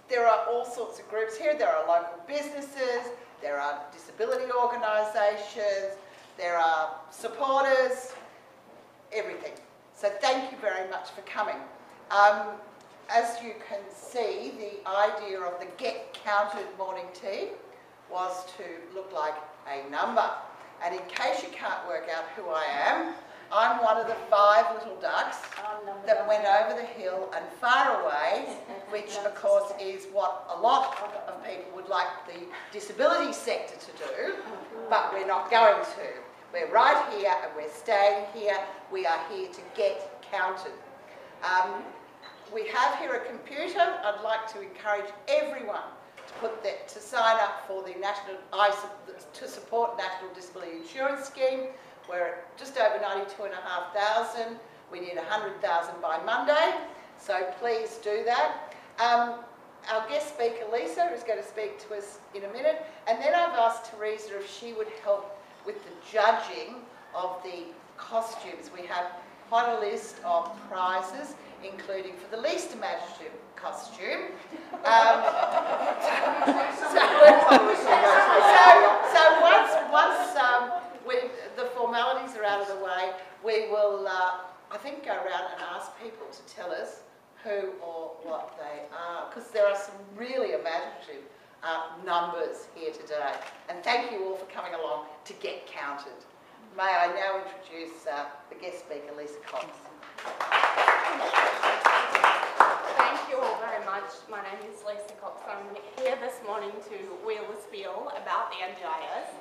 there are all sorts of groups here. There are local businesses, there are disability organisations, there are supporters, everything. So thank you very much for coming. As you can see, the idea of the Get Counted morning tea was to look like a number. And in case you can't work out who I am, I'm one of the 5 little ducks that went over the hill and far away, which of course is what a lot of people would like the disability sector to do, but we're not going to. We're right here and we're staying here. We are here to get counted. We have here a computer. I'd like to encourage everyone to sign up for the to support National Disability Insurance Scheme. We're at just over 92,500. We need 100,000 by Monday, so please do that. Our guest speaker, Lisa, is going to speak to us in a minute, and then I've asked Teresa if she would help with the judging of the costumes. We have quite a list of prizes, including for the least imaginative costume. Once the formalities are out of the way, we will, I think, go around and ask people to tell us who or what they are, because there are some really imaginative numbers here today. And thank you all for coming along to Get Counted. May I now introduce the guest speaker, Lisa Cox. Thank you all very much. My name is Lisa Cox. I'm here this morning to wheel the spiel about the NDIS.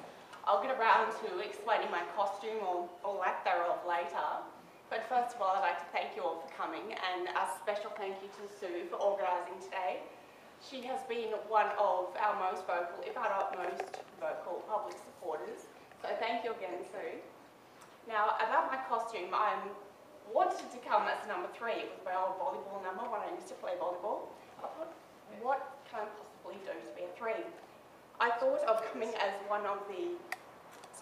I'll get around to explaining my costume or lack thereof later. But first of all, I'd like to thank you all for coming, and a special thank you to Sue for organising today. She has been one of our most vocal, if not most vocal, public supporters. So thank you again, Sue. Now, about my costume, I wanted to come as number 3. It was my old volleyball number when I used to play volleyball. I thought, what can I possibly do to be a 3? I thought of coming as one of the,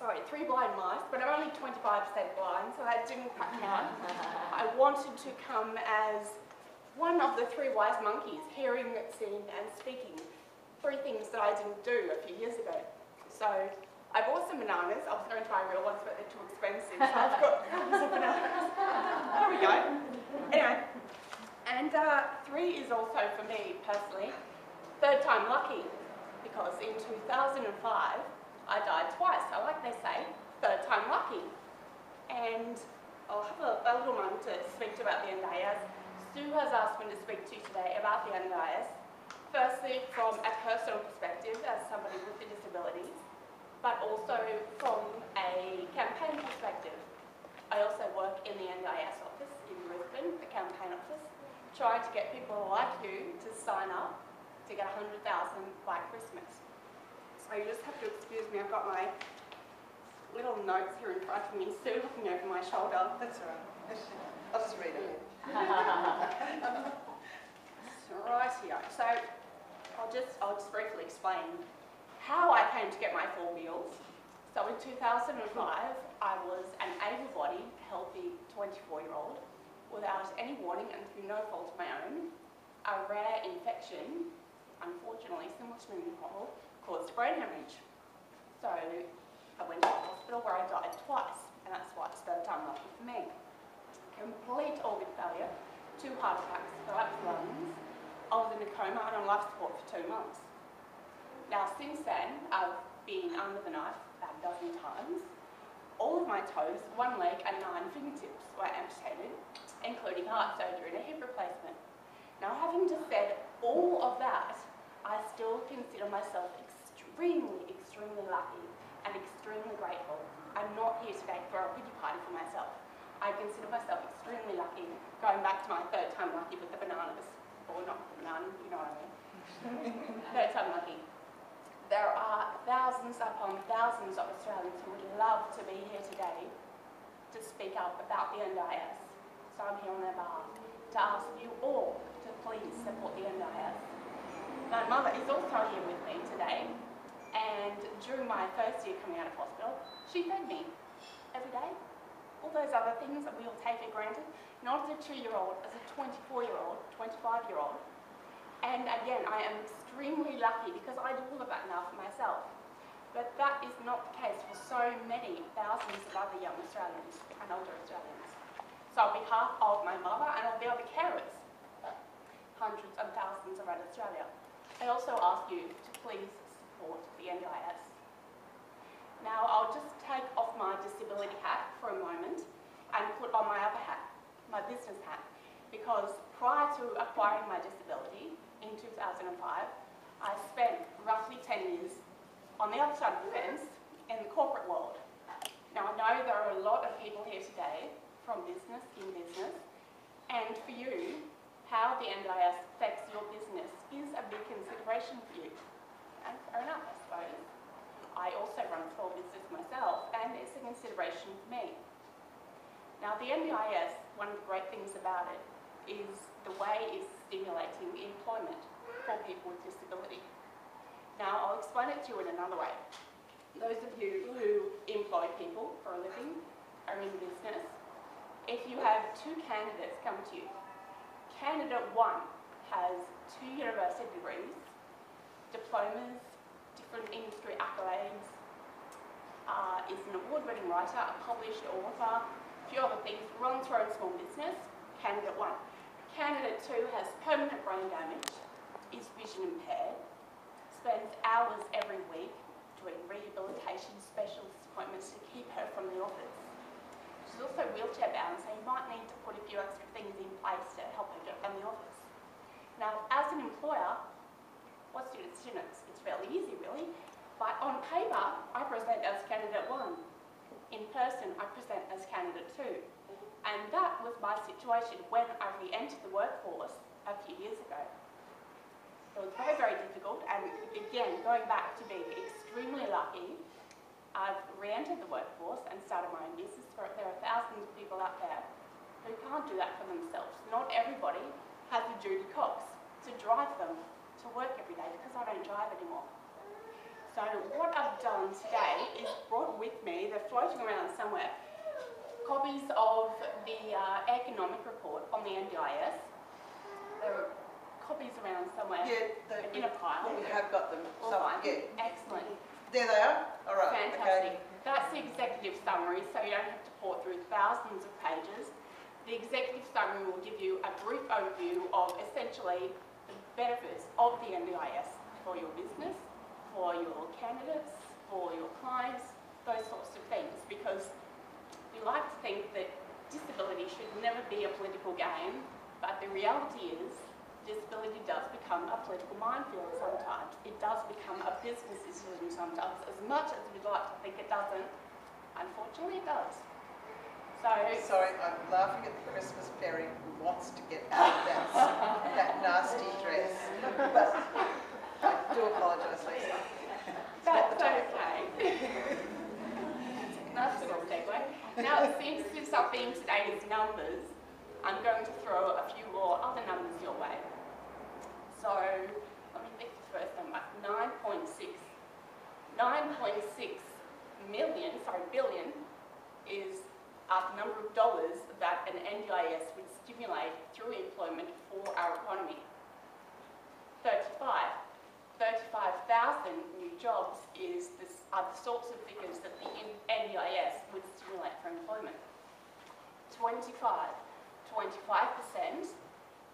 3 blind mice, but I'm only 25% blind, so that didn't quite count. I wanted to come as one of the 3 wise monkeys, hearing, seeing and speaking. 3 things that I didn't do a few years ago. So I bought some bananas. I was going to try real ones, but they're too expensive, so I've got some bananas. There we go. Anyway, and 3 is also, for me personally, 3rd time lucky, because in 2005, I died twice. So like they say, 3rd time lucky. And I'll have a little moment to speak to about the NDIS. Sue has asked me to speak to you today about the NDIS. Firstly, from a personal perspective as somebody with a disability, but also from a campaign perspective. I also work in the NDIS office in Brisbane, the campaign office, trying to get people like you to sign up to get 100,000 by Christmas. So you just have to excuse me, I've got my little notes here in front of me, Sue looking over my shoulder. That's all right. I'll just read it. Rightio. So I'll just briefly explain how I came to get my 4 wheels. So in 2005, I was an able-bodied, healthy 24-year-old without any warning and through no fault of my own. A rare infection, unfortunately similar to pneumococcal, caused brain hemorrhage. So I went to the hospital where I died twice, and that's why it's 3rd time lucky for me. Complete organ failure, 2 heart attacks, collapsed lungs. I was in a coma and on life support for 2 months. Now since then, I've been under the knife about a dozen times. All of my toes, 1 leg and 9 fingertips were amputated, including heart surgery and a hip replacement. Now having just said all of that, I still consider myself extremely lucky and extremely grateful. I'm not here today for a pity party for myself. I consider myself extremely lucky, going back to my 3rd time lucky with the bananas. Or not the bananas, you know what I mean. 3rd time lucky. There are thousands upon thousands of Australians who would love to be here today to speak up about the NDIS. So I'm here on their behalf to ask you all to please support the NDIS. My mother is also here with me today, and during my 1st year coming out of hospital, she fed me every day. All those other things that we all take for granted, not as a 2-year-old, as a 24-year-old, 25-year-old. And again, I am extremely lucky because I do all of that now for myself. But that is not the case for so many thousands of other young Australians and older Australians. So on behalf of my mother and all the other carers, hundreds and thousands around Australia, I also ask you to please support the NDIS. Now I'll just take off my disability hat for a moment and put on my other hat, my business hat, because prior to acquiring my disability in 2005, I spent roughly 10 years on the other side of the fence in the corporate world. Now I know there are a lot of people here today from business, and for you, how the NDIS affects your business is a big consideration for you. And fair enough, I suppose. I also run a small business myself, and it's a consideration for me. Now the NDIS, one of the great things about it is the way it's stimulating employment for people with disability. Now I'll explain it to you in another way. Those of you who employ people for a living, are in business, if you have two candidates come to you, candidate one has 2 university degrees, diplomas, different industry accolades, is an award-winning writer, a published author, a few other things, runs her own small business, candidate one. Candidate two has permanent brain damage, is vision impaired, spends hours every week doing rehabilitation specialist appointments to keep her from the office. She's also wheelchair bound, so you might need to put a few extra things in place to help her get from the office. Now, as an employer, what's your decision? It's fairly easy, really. But on paper, I present as candidate one. In person, I present as candidate two. And that was my situation when I re-entered the workforce a few years ago. It was very, very difficult, and again, going back to being extremely lucky, I've re-entered the workforce and started my own business. There are thousands of people out there who can't do that for themselves. Not everybody has a Judy Cox to drive them to work every day, because I don't drive anymore. So what I've done today is brought with me, they're floating around somewhere, copies of the economic report on the NDIS. There are copies around somewhere in a pile. We have got them. Excellent. There they are? All right. Fantastic. Okay. That's the executive summary, so you don't have to pore through thousands of pages. The executive summary will give you a brief overview of essentially the benefits of the NDIS for your business, for your candidates, for your clients, those sorts of things, because we like to think that disability should never be a political game, but the reality is disability does become a political minefield sometimes. It does become a business decision sometimes. As much as we'd like to think it doesn't, unfortunately it does. So, sorry, I'm laughing at the Christmas fairy who wants to get out of that nasty dress. But I do apologise, Lisa. That's okay. Nice little segue. Now, since our theme today is numbers, I'm going to throw a few more other numbers your way. So, let me pick the first number, 9.6 billion is the number of dollars that an NDIS would stimulate through employment for our economy. 35,000 new jobs are the sorts of figures that the NDIS would stimulate for employment. 25%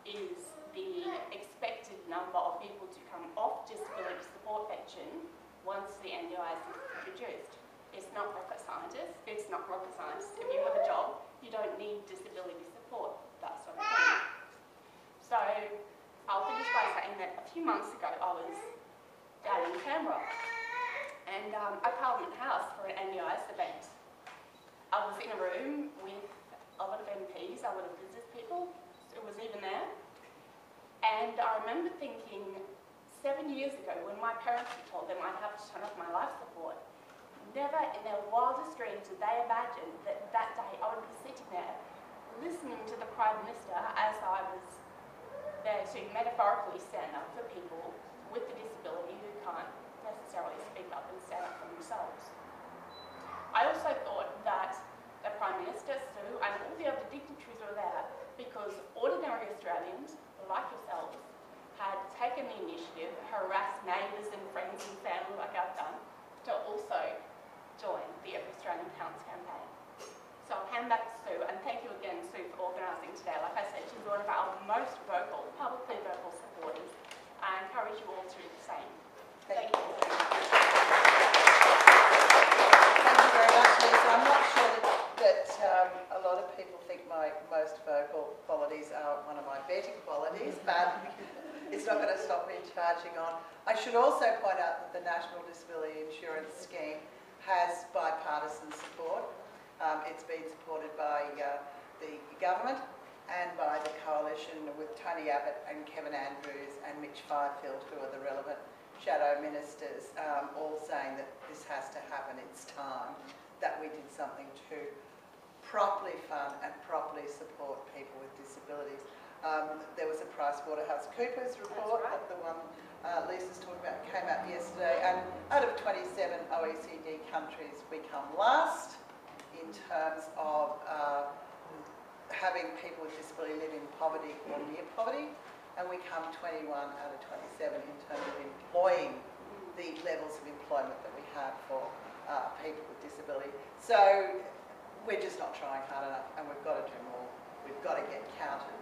is the expected number of people to come off disability support pension once the NDIS is introduced. It's not rocket science. If you have a job, you don't need disability support, that sort of thing. So I'll finish by saying that a few months ago I was down in Canberra and at Parliament House for an NDIS event. I was in a room with a lot of MPs, a lot of business people, it was even there. And I remember thinking 7 years ago when my parents had told them I'd have to turn off my life support, never in their wildest dreams did they imagine that that day I would be sitting there listening to the Prime Minister as I was there to metaphorically stand up for people with a disability who can't necessarily speak up and stand up for themselves. I also thought that the Prime Minister, Sue, and all the other dignitaries were there because ordinary Australians, like yourselves, had taken neighbours and friends and family like I've done, to also join the Every Australian Counts campaign. So I'll hand back to Sue, and thank you again, Sue, for organising today. Like I said, she's one of our most vocal, publicly vocal supporters. I encourage you all to do the same. Thank you. Thank you very much, Lisa. I'm not sure that a lot of people think my most vocal qualities are one of my better qualities, but it's not going to stop me charging on. I should also point out that the National Disability Insurance Scheme has bipartisan support. It's been supported by the government and by the coalition with Tony Abbott and Kevin Andrews and Mitch Fifield, who are the relevant shadow ministers, all saying that this has to happen. It's time that we did something to properly fund and properly support people with disabilities. There was a PricewaterhouseCoopers report, right. the one Lisa's talking about, came out yesterday, and out of 27 OECD countries, we come last in terms of having people with disability live in poverty or near poverty, and we come 21 out of 27 in terms of employing the levels of employment that we have for people with disability. So we're just not trying hard enough, and we've got to do more. We've got to get counted.